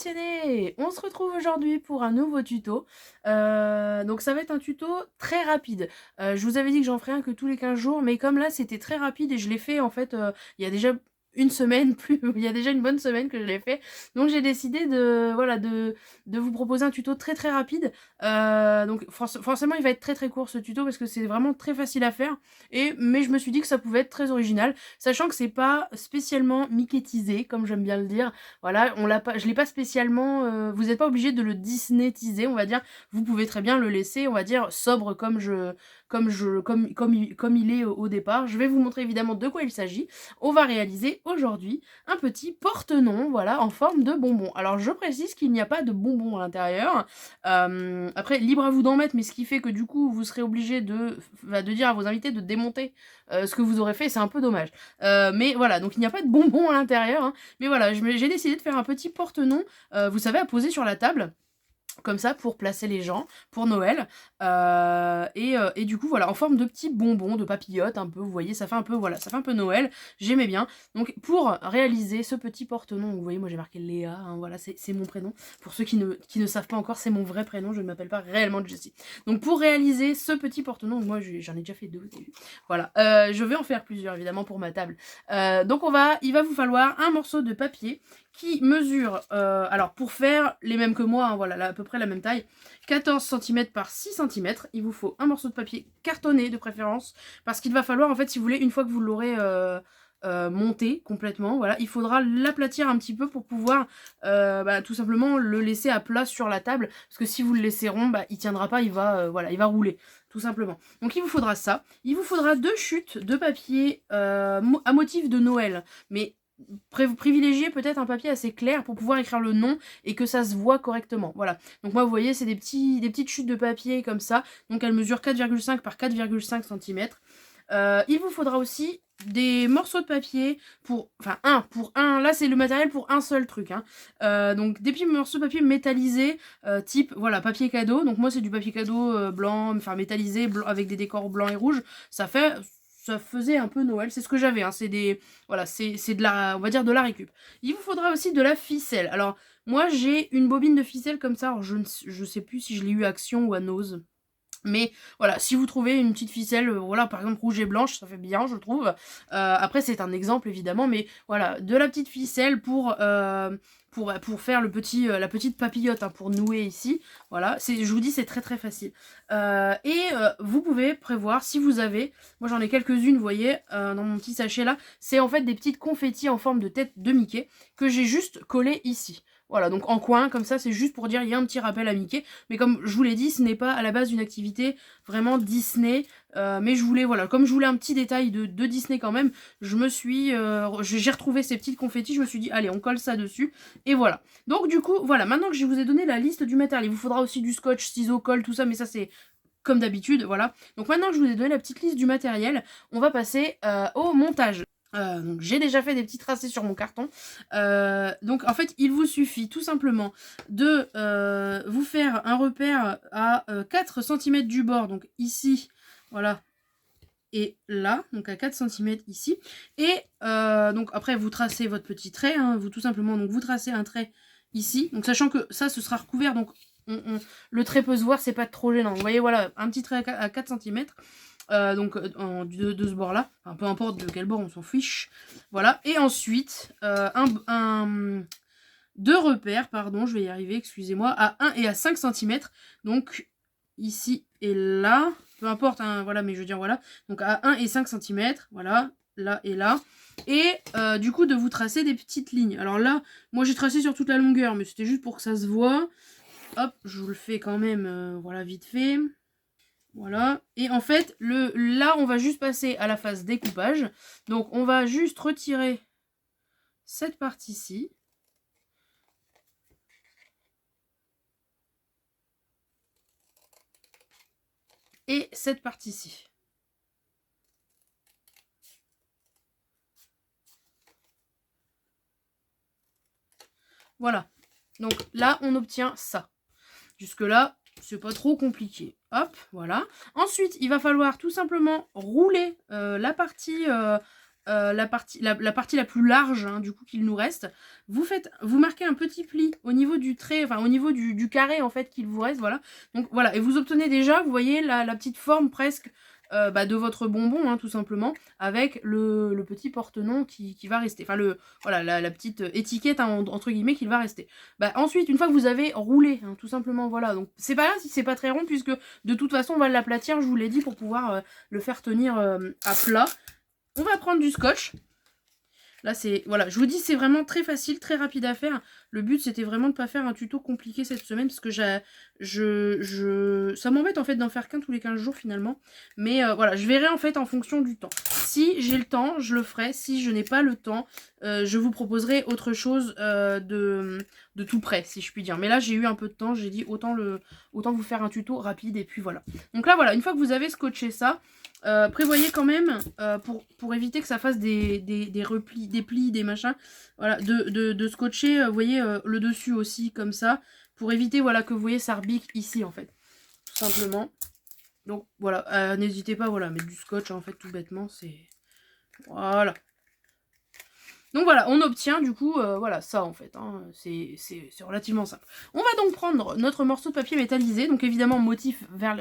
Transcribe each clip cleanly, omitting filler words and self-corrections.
passionnés! On se retrouve aujourd'hui pour un nouveau tuto. Donc ça va être un tuto très rapide. Je vous avais dit que j'en ferais un que tous les 15 jours, mais comme là c'était très rapide et je l'ai fait en fait, il y a déjà une semaine, il y a déjà une bonne semaine que je l'ai fait. Donc j'ai décidé de vous proposer un tuto très très rapide. Donc forcément il va être très très court ce tuto parce que c'est vraiment très facile à faire. Mais je me suis dit que ça pouvait être très original, sachant que c'est pas spécialement miquettisé, comme j'aime bien le dire. Voilà, je l'ai pas spécialement. Vous n'êtes pas obligé de le Disneytiser, on va dire. Vous pouvez très bien le laisser, on va dire, sobre comme il est au départ. Je vais vous montrer évidemment de quoi il s'agit. On va réaliser aujourd'hui un petit porte-nom, voilà, en forme de bonbon. Alors je précise qu'il n'y a pas de bonbon à l'intérieur. Après, libre à vous d'en mettre, mais ce qui fait que du coup, vous serez obligé de dire à vos invités de démonter ce que vous aurez fait, c'est un peu dommage. Mais voilà, donc il n'y a pas de bonbons à l'intérieur, hein. Mais voilà, j'ai décidé de faire un petit porte-nom, vous savez, à poser sur la table. Comme ça pour placer les gens, pour Noël. Et du coup, voilà, en forme de petits bonbons, de papillotes un peu, vous voyez, ça fait un peu, voilà, ça fait un peu Noël, j'aimais bien. Donc pour réaliser ce petit porte-nom, vous voyez, moi j'ai marqué Léa, hein, voilà, c'est mon prénom. Pour ceux qui ne savent pas encore, c'est mon vrai prénom, je ne m'appelle pas réellement Jessie. Donc pour réaliser ce petit porte-nom, moi j'en ai déjà fait 2, voilà, je vais en faire plusieurs évidemment pour ma table. Donc il va vous falloir un morceau de papier qui mesure, alors pour faire les mêmes que moi, hein, voilà, là, à peu près la même taille, 14 cm par 6 cm, il vous faut un morceau de papier cartonné de préférence, parce qu'il va falloir, en fait, si vous voulez, une fois que vous l'aurez monté complètement, voilà, il faudra l'aplatir un petit peu pour pouvoir tout simplement le laisser à plat sur la table, parce que si vous le laissez rond, il tiendra pas, voilà, il va rouler, tout simplement. Donc il vous faudra ça, il vous faudra 2 chutes de papier à motif de Noël, mais privilégier peut-être un papier assez clair pour pouvoir écrire le nom et que ça se voit correctement. Voilà. Donc moi, vous voyez, c'est des petites chutes de papier comme ça. Donc elles mesurent 4,5 par 4,5 cm. Il vous faudra aussi des morceaux de papier pour un, là c'est le matériel pour un seul truc, hein. Donc des petits morceaux de papier métallisés, type voilà, papier cadeau. Donc moi c'est du papier cadeau blanc, enfin métallisé, avec des décors blancs et rouges. Ça faisait un peu Noël, c'est ce que j'avais, hein. C'est des, voilà, c'est de la, on va dire de la récup. Il vous faudra aussi de la ficelle. Alors moi j'ai une bobine de ficelle comme ça, alors je sais plus si je l'ai eu à Action ou à Nose. Mais voilà, si vous trouvez une petite ficelle, voilà, par exemple rouge et blanche, ça fait bien, je trouve. Après, c'est un exemple, évidemment, mais voilà, de la petite ficelle pour faire la petite papillote, hein, pour nouer ici. Voilà, je vous dis, c'est très très facile. Vous pouvez prévoir, si vous avez, moi j'en ai quelques-unes, vous voyez, dans mon petit sachet là, c'est en fait des petites confettis en forme de tête de Mickey que j'ai juste collées ici. Voilà, donc en coin, comme ça, c'est juste pour dire, il y a un petit rappel à Mickey. Mais comme je vous l'ai dit, ce n'est pas à la base une activité vraiment Disney. Mais je voulais, voilà, comme je voulais un petit détail de Disney quand même, j'ai retrouvé ces petites confettis, je me suis dit, allez, on colle ça dessus. Et voilà. Donc du coup, voilà, maintenant que je vous ai donné la liste du matériel, il vous faudra aussi du scotch, ciseaux, colle, tout ça, mais ça c'est comme d'habitude, voilà. Donc maintenant que je vous ai donné la petite liste du matériel, on va passer au montage. Donc j'ai déjà fait des petits tracés sur mon carton. Donc en fait il vous suffit tout simplement de vous faire un repère à 4 cm du bord, donc ici, voilà, et là, donc à 4 cm ici. Et donc après vous tracez votre petit trait, hein, vous tout simplement, donc vous tracez un trait ici, donc sachant que ça ce sera recouvert, donc le trait peut se voir, c'est pas trop gênant. Vous voyez, voilà, un petit trait à 4 cm. Donc de ce bord là, enfin, peu importe de quel bord, on s'en fiche, voilà. Et ensuite deux repères, pardon, je vais y arriver, excusez-moi, à 1 et à 5 cm, donc ici et là, peu importe, hein, voilà, mais je veux dire, voilà, donc à 1 et 5 cm, voilà, là et là. Et du coup de vous tracer des petites lignes. Alors là, moi j'ai tracé sur toute la longueur, mais c'était juste pour que ça se voit. Hop, je vous le fais quand même, voilà, vite fait. Voilà, et en fait, là, on va juste passer à la phase découpage. Donc, on va juste retirer cette partie-ci. Et cette partie-ci. Voilà. Donc, là, on obtient ça. Jusque-là, c'est pas trop compliqué. Hop, voilà. Ensuite, il va falloir tout simplement rouler la partie la partie la plus large, hein, du coup, qu'il nous reste. Vous marquez un petit pli au niveau du trait, enfin au niveau du carré, en fait, qu'il vous reste, voilà. Donc voilà, et vous obtenez déjà, vous voyez, la petite forme presque de votre bonbon, hein, tout simplement, avec le petit porte-nom qui va rester. Enfin, voilà, la petite étiquette, hein, entre guillemets, qui va rester. Bah, ensuite, une fois que vous avez roulé, hein, tout simplement, voilà. Donc, c'est pas grave si c'est pas très rond, puisque de toute façon, on va l'aplatir, je vous l'ai dit, pour pouvoir le faire tenir à plat. On va prendre du scotch. Là, c'est, voilà, je vous dis, c'est vraiment très facile, très rapide à faire. Le but, c'était vraiment de ne pas faire un tuto compliqué cette semaine, parce que ça m'embête, en fait, d'en faire qu'un tous les 15 jours, finalement. Mais voilà, je verrai, en fait, en fonction du temps. Si j'ai le temps, je le ferai. Si je n'ai pas le temps, je vous proposerai autre chose de tout près, si je puis dire. Mais là, j'ai eu un peu de temps, j'ai dit, autant vous faire un tuto rapide, et puis voilà. Donc là, voilà, une fois que vous avez scotché ça, prévoyez quand même, pour éviter que ça fasse des replis, des plis, des machins, voilà, de scotcher, vous voyez, le dessus aussi, comme ça, pour éviter, voilà, que vous voyez, ça rebique ici, en fait, tout simplement. Donc, voilà, n'hésitez pas, voilà, à mettre du scotch, en fait, tout bêtement, c'est... Voilà. Donc voilà, on obtient du coup, voilà, ça en fait, hein, c'est relativement simple. On va donc prendre notre morceau de papier métallisé, donc évidemment motif vers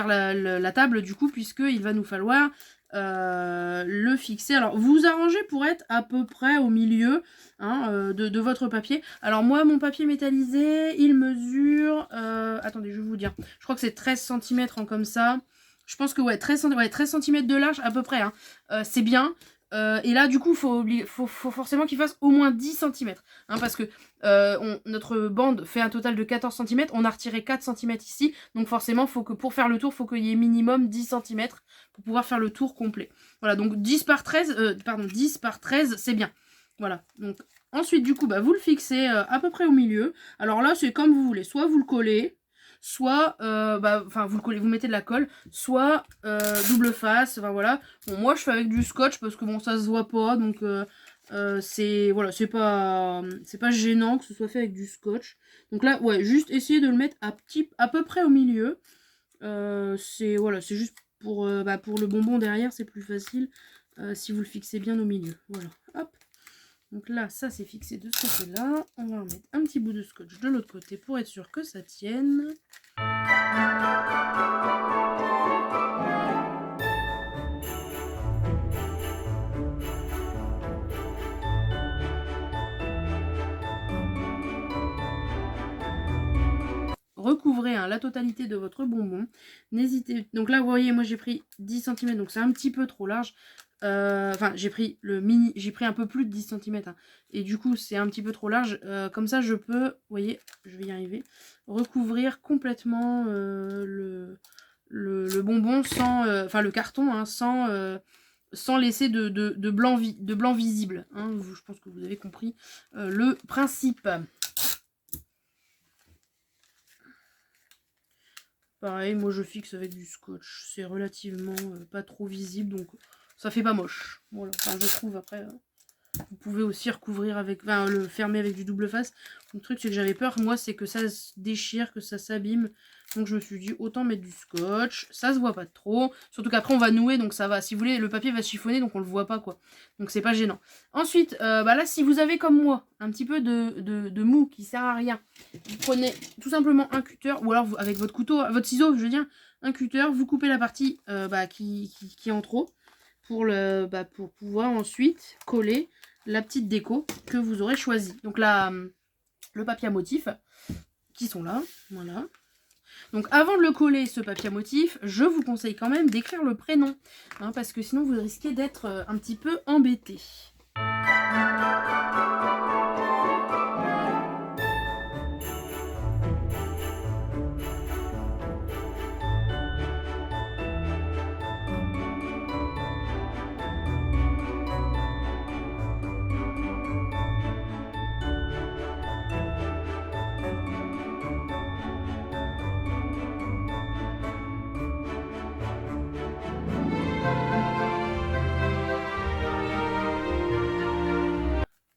la table du coup, puisqu'il va nous falloir le fixer. Alors vous arrangez pour être à peu près au milieu, hein, de votre papier. Alors moi, mon papier métallisé, il mesure, attendez, je vais vous dire, je crois que c'est 13 cm en comme ça. Je pense que ouais, 13 cm de large à peu près, hein. C'est bien. Et là, du coup, faut forcément qu'il fasse au moins 10 cm. Hein, parce que notre bande fait un total de 14 cm. On a retiré 4 cm ici. Donc forcément, pour faire le tour, il faut qu'il y ait minimum 10 cm pour pouvoir faire le tour complet. Voilà, donc 10 par 13, pardon, 10 par 13, c'est bien. Voilà, donc ensuite, du coup, bah, vous le fixez à peu près au milieu. Alors là, c'est comme vous voulez. Soit vous le collez, soit vous le collez, vous mettez de la colle, soit double face, enfin voilà. Bon, moi je fais avec du scotch parce que bon, ça se voit pas, donc c'est voilà, c'est pas gênant que ce soit fait avec du scotch. Donc là, ouais, juste essayer de le mettre à peu près au milieu. C'est voilà, c'est juste pour le bonbon derrière, c'est plus facile si vous le fixez bien au milieu. Voilà, hop. Donc là, ça c'est fixé de ce côté-là. On va en mettre un petit bout de scotch de l'autre côté pour être sûr que ça tienne. Recouvrez, hein, la totalité de votre bonbon. N'hésitez... Donc là, vous voyez, moi j'ai pris 10 cm, donc c'est un petit peu trop large. Enfin, j'ai pris un peu plus de 10 cm. Hein, et du coup, c'est un petit peu trop large. Comme ça, je peux, vous voyez, je vais y arriver, recouvrir complètement le bonbon sans... Enfin, le carton, hein, sans laisser de blanc visible. Hein, je pense que vous avez compris le principe. Pareil, moi je fixe avec du scotch. C'est relativement pas trop visible, donc ça fait pas moche. Voilà, enfin je trouve après. Vous pouvez aussi recouvrir avec, enfin le fermer avec du double face. Le truc c'est que j'avais peur, moi, c'est que ça se déchire, que ça s'abîme. Donc je me suis dit autant mettre du scotch. Ça se voit pas trop. Surtout qu'après on va nouer, donc ça va. Si vous voulez, le papier va chiffonner, donc on le voit pas quoi. Donc c'est pas gênant. Ensuite, là si vous avez comme moi un petit peu de mou qui sert à rien, vous prenez tout simplement un cutter, ou alors avec votre couteau, votre ciseau, je veux dire, un cutter, vous coupez la partie qui est en trop pour pouvoir ensuite coller la petite déco que vous aurez choisie. Donc là, le papier à motif qui sont là, voilà. Donc avant de le coller, ce papier à motif, je vous conseille quand même d'écrire le prénom, hein, parce que sinon vous risquez d'être un petit peu embêté.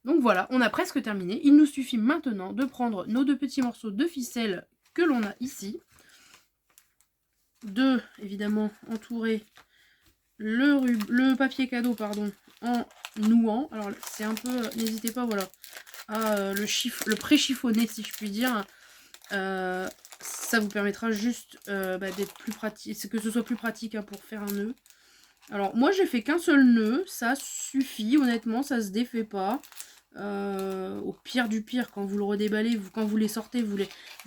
Donc voilà, on a presque terminé. Il nous suffit maintenant de prendre nos deux petits morceaux de ficelle que l'on a ici. De, évidemment, entourer le papier cadeau, pardon, en nouant. Alors c'est un peu, n'hésitez pas, voilà, à le pré-chiffonner si je puis dire. Ça vous permettra juste d'être plus pratique, que ce soit plus pratique hein, pour faire un nœud. Alors moi j'ai fait qu'un seul nœud, ça suffit honnêtement, ça se défait pas. Au pire du pire, quand vous le redéballez, quand vous les sortez, vous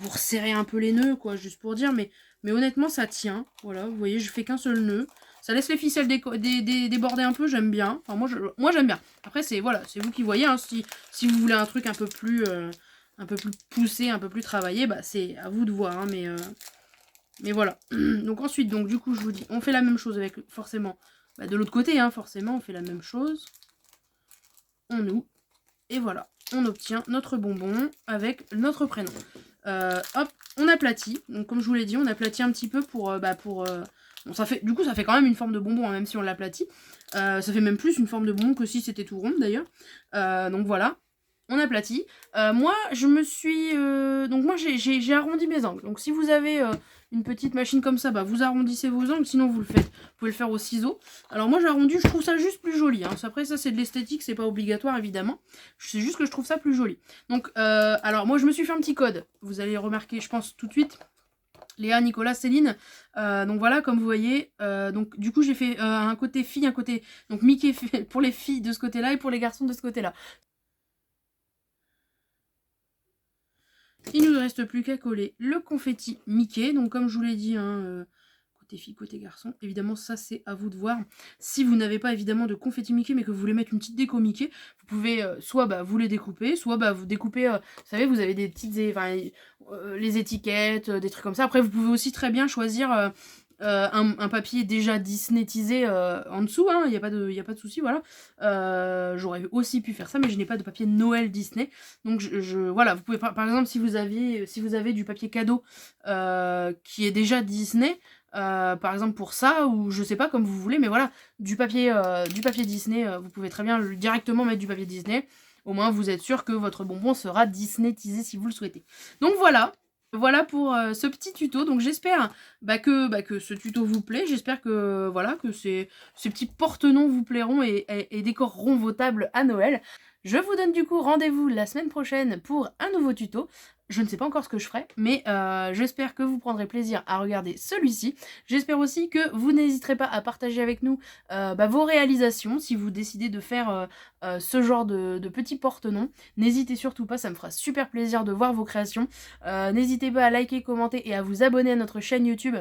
resserrez un peu les nœuds, quoi, juste pour dire, mais honnêtement ça tient. Voilà, vous voyez, je fais qu'un seul nœud. Ça laisse les ficelles déborder un peu, j'aime bien. Enfin moi j'aime bien. Après c'est voilà, c'est vous qui voyez, hein, si vous voulez un truc un peu plus poussé, un peu plus travaillé, bah c'est à vous de voir, hein, mais voilà. Donc ensuite, donc du coup je vous dis, on fait la même chose avec forcément, de l'autre côté, hein, forcément on fait la même chose. On noue. Et voilà, on obtient notre bonbon avec notre prénom. Hop, on aplatit. Donc comme je vous l'ai dit, on aplatit un petit peu pour... bon, du coup, ça fait quand même une forme de bonbon, hein, même si on l'aplatit. Ça fait même plus une forme de bonbon que si c'était tout rond, d'ailleurs. Donc voilà, on aplatit. Moi, je me suis... donc moi, j'ai arrondi mes angles. Donc si vous avez une petite machine comme ça, vous arrondissez vos angles. Sinon, vous le faites. Vous pouvez le faire au ciseau. Alors moi, j'ai arrondi. Je trouve ça juste plus joli. Hein. Après, ça, c'est de l'esthétique. C'est pas obligatoire, évidemment. C'est juste que je trouve ça plus joli. Donc, alors moi, je me suis fait un petit code. Vous allez remarquer, je pense, tout de suite. Léa, Nicolas, Céline. Donc voilà, comme vous voyez. Donc du coup, j'ai fait un côté fille, un côté... Donc Mickey pour les filles de ce côté-là et pour les garçons de ce côté-là. Il ne nous reste plus qu'à coller le confetti Mickey. Donc comme je vous l'ai dit, hein, côté fille, côté garçon. Évidemment, ça c'est à vous de voir. Si vous n'avez pas évidemment de confetti Mickey, mais que vous voulez mettre une petite déco Mickey, vous pouvez soit vous les découper, soit vous découpez, vous savez, vous avez des petites... les étiquettes, des trucs comme ça. Après, vous pouvez aussi très bien choisir... un papier déjà Disneytisé en dessous, hein, il n'y a pas de souci, voilà. J'aurais aussi pu faire ça, mais je n'ai pas de papier Noël Disney. Donc voilà, vous pouvez par exemple si vous avez du papier cadeau qui est déjà Disney, par exemple pour ça, ou je sais pas comme vous voulez, mais voilà, du papier Disney, vous pouvez très bien directement mettre du papier Disney. Au moins vous êtes sûr que votre bonbon sera Disneytisé si vous le souhaitez. Donc voilà. Voilà pour ce petit tuto. Donc j'espère que ce tuto vous plaît. J'espère que voilà que ces petits porte-noms vous plairont et décoreront vos tables à Noël. Je vous donne du coup rendez-vous la semaine prochaine pour un nouveau tuto. Je ne sais pas encore ce que je ferai, mais j'espère que vous prendrez plaisir à regarder celui-ci. J'espère aussi que vous n'hésiterez pas à partager avec nous vos réalisations si vous décidez de faire ce genre de petits porte-noms. N'hésitez surtout pas, ça me fera super plaisir de voir vos créations. N'hésitez pas à liker, commenter et à vous abonner à notre chaîne YouTube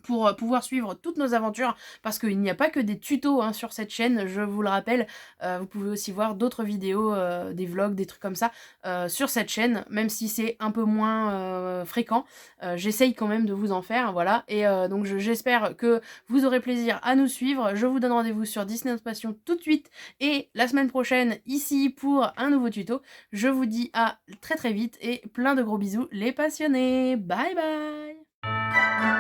pour pouvoir suivre toutes nos aventures, parce qu'il n'y a pas que des tutos hein, sur cette chaîne, je vous le rappelle. Vous pouvez aussi voir d'autres vidéos, des vlogs, des trucs comme ça, sur cette chaîne, même si c'est un peu moins fréquent. J'essaye quand même de vous en faire, voilà. Et donc j'espère que vous aurez plaisir à nous suivre. Je vous donne rendez-vous sur Disney Notre Passion tout de suite, et la semaine prochaine, ici, pour un nouveau tuto. Je vous dis à très très vite, et plein de gros bisous les passionnés. Bye bye.